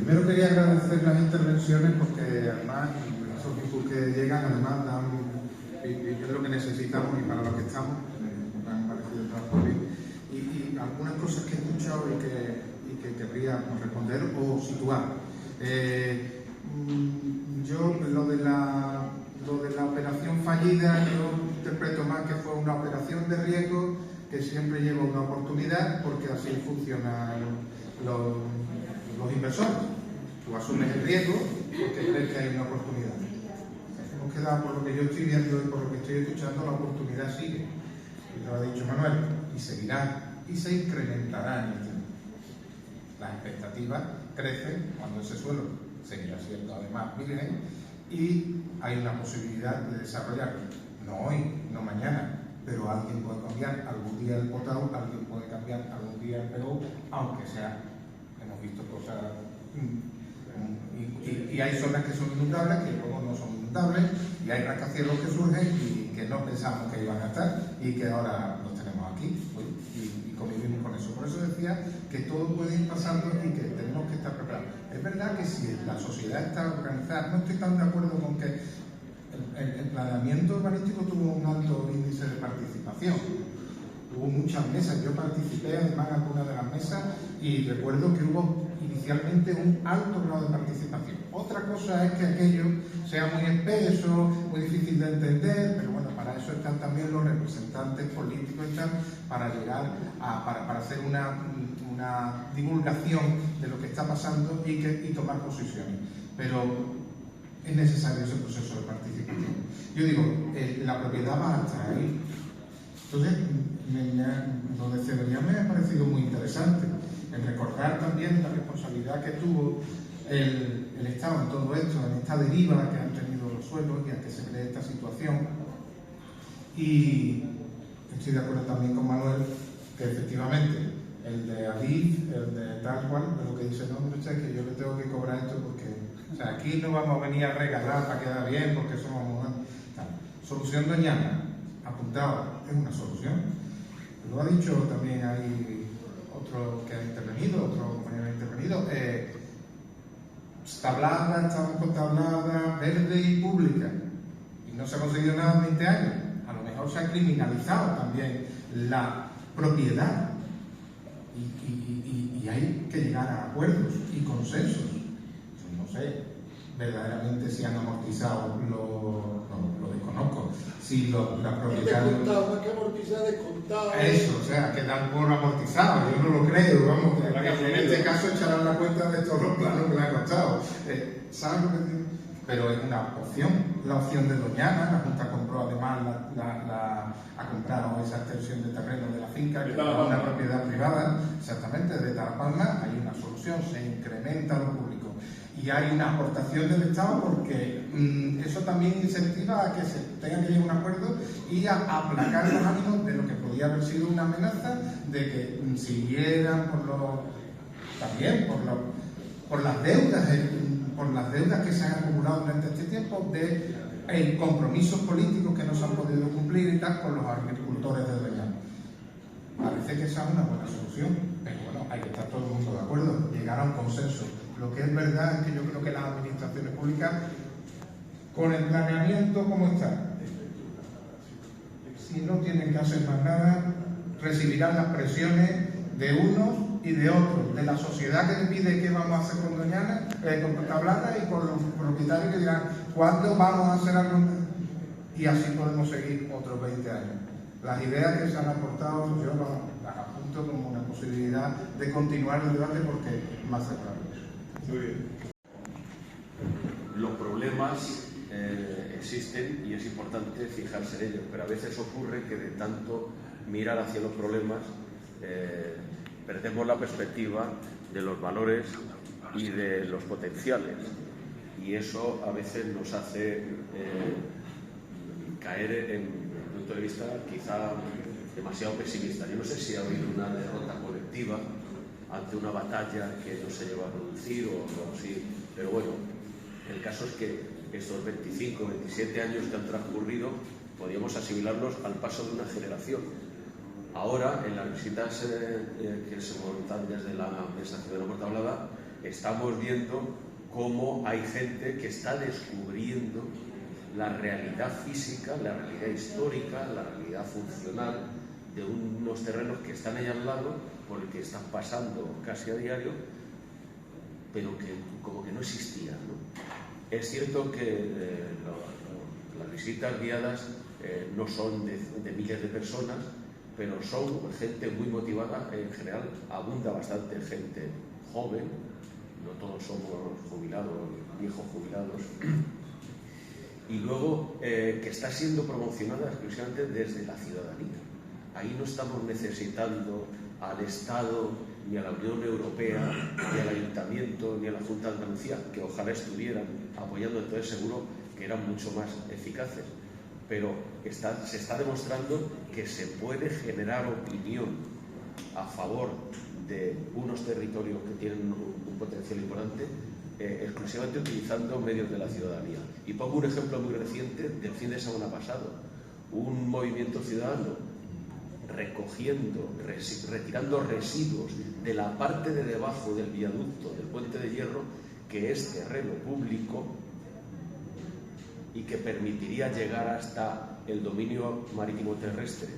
Primero quería agradecer las intervenciones porque además esos tipos que llegan además dan es lo que necesitamos y para lo que estamos, me han parecido todas bien. Y algunas cosas que he escuchado y que querría responder o situar. Yo lo de la operación fallida yo interpreto más que fue una operación de riesgo que siempre lleva una oportunidad, porque así funcionan los inversores. Tú asumes el riesgo porque crees que hay una oportunidad. Hemos quedado, por lo que yo estoy viendo y por lo que estoy escuchando, la oportunidad sigue. Y lo ha dicho Manuel, y seguirá, y se incrementará en el tiempo. Las expectativas crecen cuando ese suelo seguirá siendo además virgen y hay una posibilidad de desarrollar, no hoy, no mañana, pero alguien puede cambiar algún día el potado, alguien puede cambiar algún día el PO, aunque sea, hemos visto cosas, y hay zonas que son inundables, que luego no son inundables, y hay rascacielos que surgen y que no pensamos que iban a estar, y que ahora los tenemos aquí, y convivimos con eso. Por eso decía que todo puede ir pasando y que tenemos que estar preparados. Es verdad que si la sociedad está organizada, no estoy tan de acuerdo con que el planeamiento urbanístico tuvo un alto índice de participación. Hubo muchas mesas, yo participé además en algunas de las mesas y recuerdo que hubo inicialmente un alto grado de participación. Otra cosa es que aquello sea muy espeso, muy difícil de entender, pero bueno, para eso están también los representantes políticos, están para llegar para hacer una divulgación de lo que está pasando y tomar posiciones. Pero es necesario ese proceso de participación. Yo digo, la propiedad va a estar ahí. Entonces, lo de Cebrián me ha parecido muy interesante. El recordar también la responsabilidad que tuvo el Estado en todo esto, en esta deriva que han tenido los suelos y a que se cree esta situación. Y estoy de acuerdo también con Manuel que efectivamente el de Adif, el de tal cual, de lo que dice, no, es que yo le tengo que cobrar esto porque, o sea, aquí no vamos a venir a regalar para quedar bien porque somos humanos. Solución Doñana, apuntado, es una solución. Lo ha dicho también hay otro que ha intervenido, otro compañero ha intervenido. Tablada, estamos con tablada verde y pública y no se ha conseguido nada en 20 años. A lo mejor se ha criminalizado también la propiedad y hay que llegar a acuerdos y consensos. No sé verdaderamente si han amortizado lo desconozco. Si la propietaria... Más que amortizar, descontado. Eso, o sea, que dan por amortizado, yo no lo creo, vamos, que en este caso echarán la cuenta de todos los planos que le ha costado. ¿Sabes lo que digo? Pero es una opción, la opción de Doñana. La Junta compró además, ha comprado esa extensión de terreno de la finca, que es una propiedad privada, exactamente, de Tarapalma. Hay una solución, se incrementa lo público. Y hay una aportación del Estado porque eso también incentiva a que se tenga que llegar a un acuerdo y a aplacar los ánimos de lo que podía haber sido una amenaza de que siguieran también por las deudas que se han acumulado durante este tiempo, de compromisos políticos que no se han podido cumplir y tal con los agricultores de Doñana. Parece que esa es una buena solución, pero bueno, hay que estar todo el mundo de acuerdo, llegar a un consenso. Lo que es verdad es que yo creo que las administraciones públicas, con el planeamiento como está, si no tienen que hacer más nada, recibirán las presiones de unos y de otros, de la sociedad que le pide qué vamos a hacer con Doñana, con Tablada, y con los propietarios que dirán cuándo vamos a hacer algo, y así podemos seguir otros 20 años. Las ideas que se han aportado yo las apunto como una posibilidad de continuar el debate porque más cerrado. Muy bien. Los problemas existen y es importante fijarse en ellos, pero a veces ocurre que de tanto mirar hacia los problemas perdemos la perspectiva de los valores y de los potenciales, y eso a veces nos hace caer en un punto de vista quizá demasiado pesimista. Yo no sé si ha habido una derrota colectiva ante una batalla que no se llegó a producir o algo así, pero bueno, el caso es que estos 25, 27 años que han transcurrido podríamos asimilarlos al paso de una generación. Ahora, en las visitas que se montan desde la Mesa de la Puerta Hablada, estamos viendo cómo hay gente que está descubriendo la realidad física, la realidad histórica, la realidad funcional de unos terrenos que están ahí al lado, por el que están pasando casi a diario, pero que como que no existían, ¿no? Es cierto que las visitas guiadas no son de miles de personas, pero son gente muy motivada. En general abunda bastante gente joven, no todos somos jubilados, viejos jubilados, y luego que está siendo promocionada exclusivamente desde la ciudadanía. Ahí no estamos necesitando al Estado, ni a la Unión Europea, ni al Ayuntamiento, ni a la Junta de Andalucía, que ojalá estuvieran apoyando, entonces seguro que eran mucho más eficaces. Pero se está demostrando que se puede generar opinión a favor de unos territorios que tienen un potencial importante exclusivamente utilizando medios de la ciudadanía. Y pongo un ejemplo muy reciente del fin de semana pasado. Un movimiento ciudadano retirando residuos de la parte de debajo del viaducto del Puente de Hierro, que es terreno público y que permitiría llegar hasta el dominio marítimo terrestre,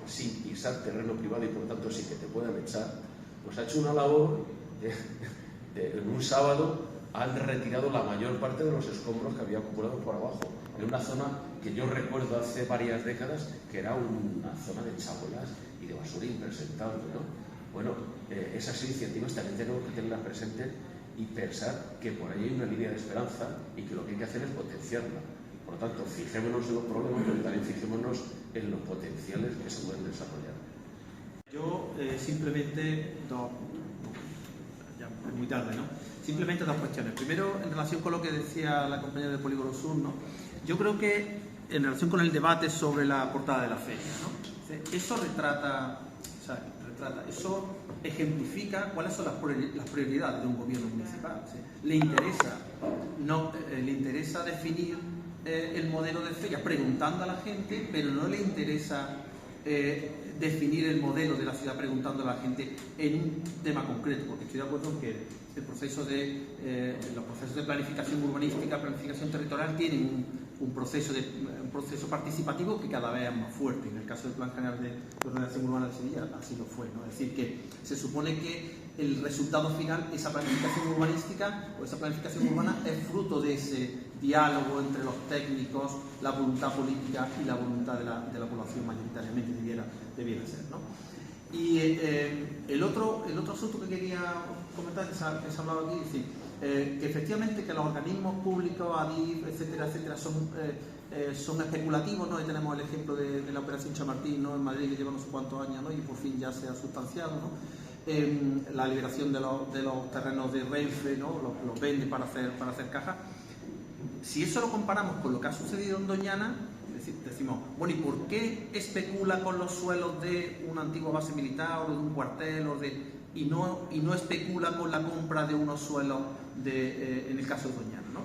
sin pisar terreno privado y por tanto sin que te puedan echar. Pues ha hecho una labor en un sábado han retirado la mayor parte de los escombros que había acumulado por abajo, en una zona que yo recuerdo hace varias décadas que era una zona de chabolas y de basura impresentable, ¿no? Bueno, esas iniciativas también tenemos que tenerlas presentes y pensar que por ahí hay una línea de esperanza y que lo que hay que hacer es potenciarla. Por lo tanto, fijémonos en los problemas, pero también fijémonos en los potenciales que se pueden desarrollar. Yo simplemente ya es muy tarde, ¿no? Simplemente dos cuestiones. Primero, en relación con lo que decía la compañera de Polígono Sur, ¿no? Yo creo que en relación con el debate sobre la portada de la feria, ¿no? Eso eso ejemplifica cuáles son las prioridades de un gobierno municipal. ¿Sí? Le interesa definir el modelo de feria preguntando a la gente, pero no le interesa definir el modelo de la ciudad preguntando a la gente en un tema concreto, porque estoy de acuerdo en que los procesos de planificación urbanística, planificación territorial tienen un proceso participativo que cada vez es más fuerte. En el caso del Plan General de Ordenación Urbana de Sevilla así lo fue, ¿no? Es decir, que se supone que el resultado final, esa planificación urbanística o esa planificación urbana, es fruto de ese diálogo entre los técnicos, la voluntad política y la voluntad de la población mayoritariamente debiera ser, ¿no? Y el otro asunto que quería comentar, que se ha hablado aquí, es decir, que efectivamente que los organismos públicos, ADIF, etcétera, son especulativos, ¿no? Y tenemos el ejemplo de la Operación Chamartín, ¿no? En Madrid, que lleva no sé cuántos años, ¿no? Y por fin ya se ha sustanciado, ¿no? La liberación de los terrenos de Renfe, ¿no? Los vende para hacer caja. Si eso lo comparamos con lo que ha sucedido en Doñana, decimos, bueno, ¿y por qué especula con los suelos de una antigua base militar o de un cuartel y no especula con la compra de unos suelos en el caso de Doñana, ¿no?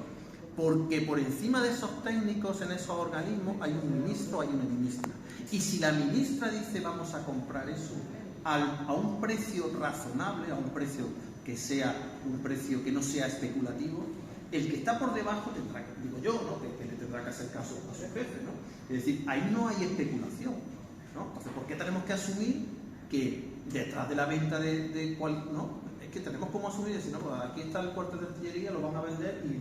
Porque por encima de esos técnicos en esos organismos hay un ministro, hay una ministra. Y si la ministra dice vamos a comprar eso a un precio razonable, a un precio que sea un precio que no sea especulativo, el que está por debajo tendrá, digo yo, ¿no? que le tendrá que hacer caso a su jefe, ¿no? Es decir, ahí no hay especulación, ¿no? Entonces, ¿por qué tenemos que asumir que detrás de la venta de cual, ¿no? Es que tenemos como asumir y decir, no, pues aquí está el cuartel de artillería, lo van a vender y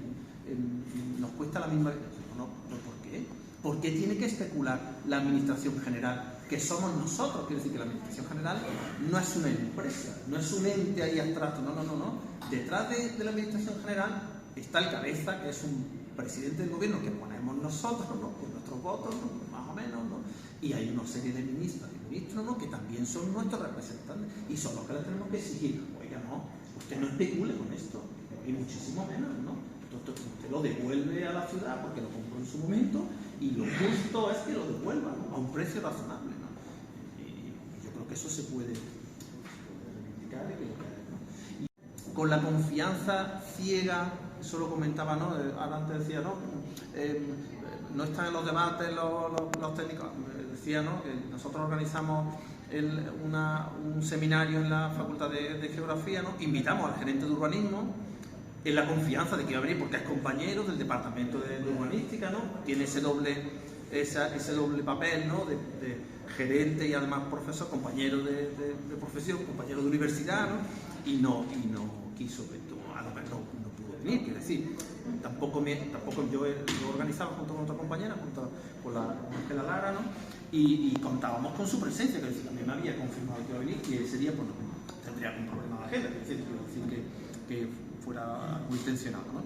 nos cuesta la misma. No, ¿por qué? ¿Por qué tiene que especular la administración general? Que somos nosotros, quiere decir que la administración general no es una empresa, no es un ente ahí abstracto, no. Detrás de la administración general está el cabeza, que es un presidente del gobierno que ponemos nosotros, ¿no? Con nuestros votos, ¿no? Más o menos, ¿no? Y hay una serie de ministras y ministros, ¿no? Que también son nuestros representantes y son los que les tenemos que exigir, oiga, no, usted no especule con esto, y muchísimo menos, ¿no? Entonces, usted lo devuelve a la ciudad porque lo compró en su momento y lo justo es que lo devuelva, ¿no? A un precio razonable, ¿no? Y yo creo que eso se puede reivindicar y que lo que hay, ¿no? Y con la confianza ciega, eso lo comentaba, ¿no? Ahora antes decía, ¿no? No están en los debates los técnicos. Decía, ¿no? Que nosotros organizamos un seminario en la Facultad de Geografía, ¿no? Invitamos al gerente de urbanismo en la confianza de que iba a venir, porque es compañero del departamento de urbanística, ¿no? Tiene ese doble papel, ¿no? De gerente y además profesor, compañero de profesión, compañero de universidad, ¿no? Y no quiso, no pudo venir, quiero decir, tampoco yo organizaba junto con otra compañera, junto con la Ángela Lara, ¿no? Y contábamos con su presencia, que decir, a mí me había confirmado que iba a venir y ese día pues no tendría algún problema de agenda, es decir, que fuera muy tensionado, ¿no?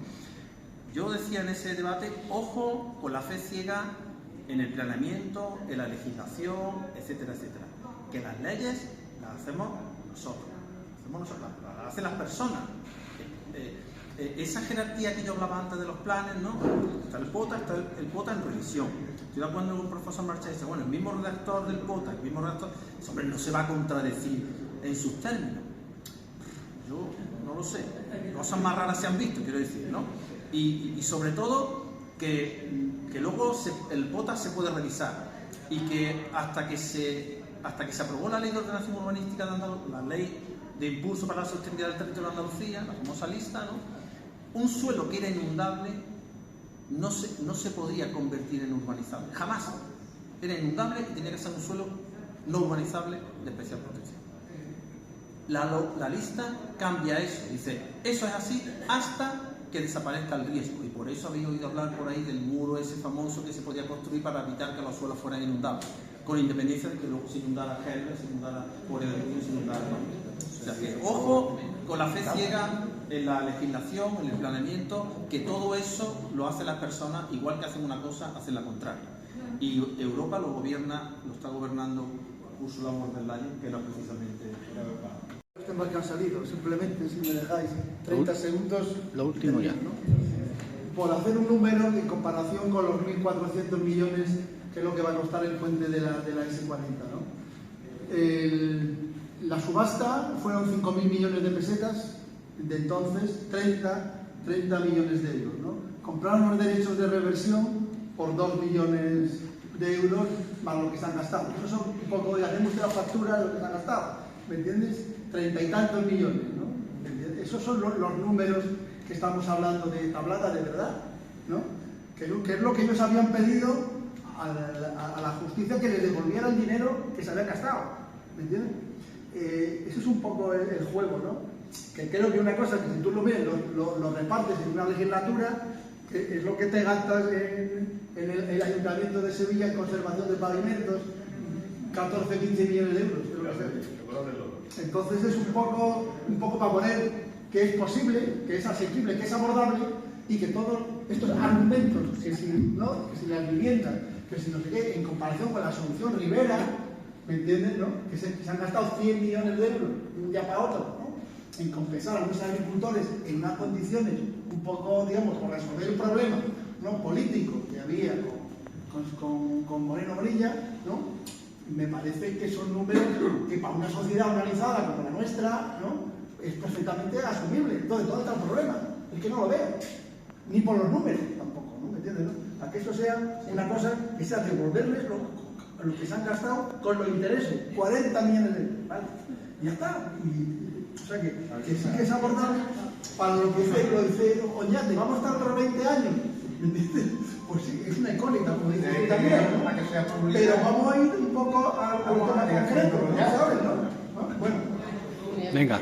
Yo decía en ese debate, ojo con la fe ciega en el planeamiento, en la legislación, etcétera, etcétera. Que las leyes las hacemos nosotros, las hacen las personas. Esa jerarquía que yo hablaba antes de los planes, ¿no? Está el POTA en revisión. Estoy de acuerdo con el profesor Marchés, dice, bueno, el mismo redactor del POTA, ese hombre no se va a contradecir en sus términos. Yo no lo sé, cosas más raras se han visto, quiero decir, ¿no? Y sobre todo que luego el POTA se puede revisar y que hasta que se aprobó la ley de ordenación urbanística de Andalucía, la ley de impulso para la sostenibilidad del territorio de Andalucía, la famosa lista, ¿no? Un suelo que era inundable no se podía convertir en urbanizable, jamás. Era inundable y tenía que ser un suelo no urbanizable de especial protección. La lista cambia eso, dice, eso es así hasta que desaparezca el riesgo, y por eso habéis oído hablar por ahí del muro ese famoso que se podía construir para evitar que los suelos fueran inundables, con independencia de que luego se inundara Gelbe, se inundara Corea del Río, se inundara, ¿no? O sea que ojo con la fe ciega en la legislación, en el planeamiento, que todo eso lo hacen las personas, igual que hacen una cosa, hacen la contraria. Y Europa lo está gobernando Ursula von der Leyen, que era precisamente Los temas que han salido, simplemente, si me dejáis 30 segundos. Lo último ya. ¿No? Por hacer un número en comparación con los 1.400 millones, que es lo que va a costar el puente de la S40, ¿no? La subasta fueron 5.000 millones de pesetas, de entonces 30 millones de euros, ¿no? Compraron los derechos de reversión por 2 millones de euros más lo que se han gastado. Eso son un poco, hacemos la factura de lo que se han gastado, ¿me entiendes? 30 y tantos millones, ¿no? Esos son los números que estamos hablando de tablada de verdad, ¿no? Que es lo que ellos habían pedido a la justicia, que les devolviera el dinero que se había gastado, ¿me entiendes? Eso es un poco el juego, ¿no? Que creo que una cosa que si tú lo ves, lo repartes en una legislatura, que es lo que te gastas en el Ayuntamiento de Sevilla en conservación de pavimentos, 14-15 millones de euros, creo que sea. Entonces es un poco para poner que es posible, que es asequible, que es abordable, y que todos estos argumentos, que si las viviendas, que si no sé qué, en comparación con la solución Rivera, ¿me entiendes? ¿No? Que se han gastado 100 millones de euros de un día para otro, ¿no? En compensar a los agricultores en unas condiciones un poco, digamos, por resolver el problema, ¿no?, político que había con Moreno Brilla, ¿no? Me parece que son números que para una sociedad organizada como la nuestra, ¿no?, es perfectamente asumible. Entonces, ¿dónde está el problema? Es que no lo veo, ni por los números tampoco, ¿no? ¿Me entiendes? ¿No? A que eso sea una cosa que sea devolverles lo que se han gastado con los intereses, 40 millones de euros, ¿vale? Y ya está. O sea que sí que es abordable para lo que dice Oñate, vamos a estar otros 20 años, ¿me entiendes? Pues sí, es una incógnita, como dice también, ¿no? Pero vamos a ir un poco a lo que más concreto, ya sabes, ¿no? Bueno. Venga.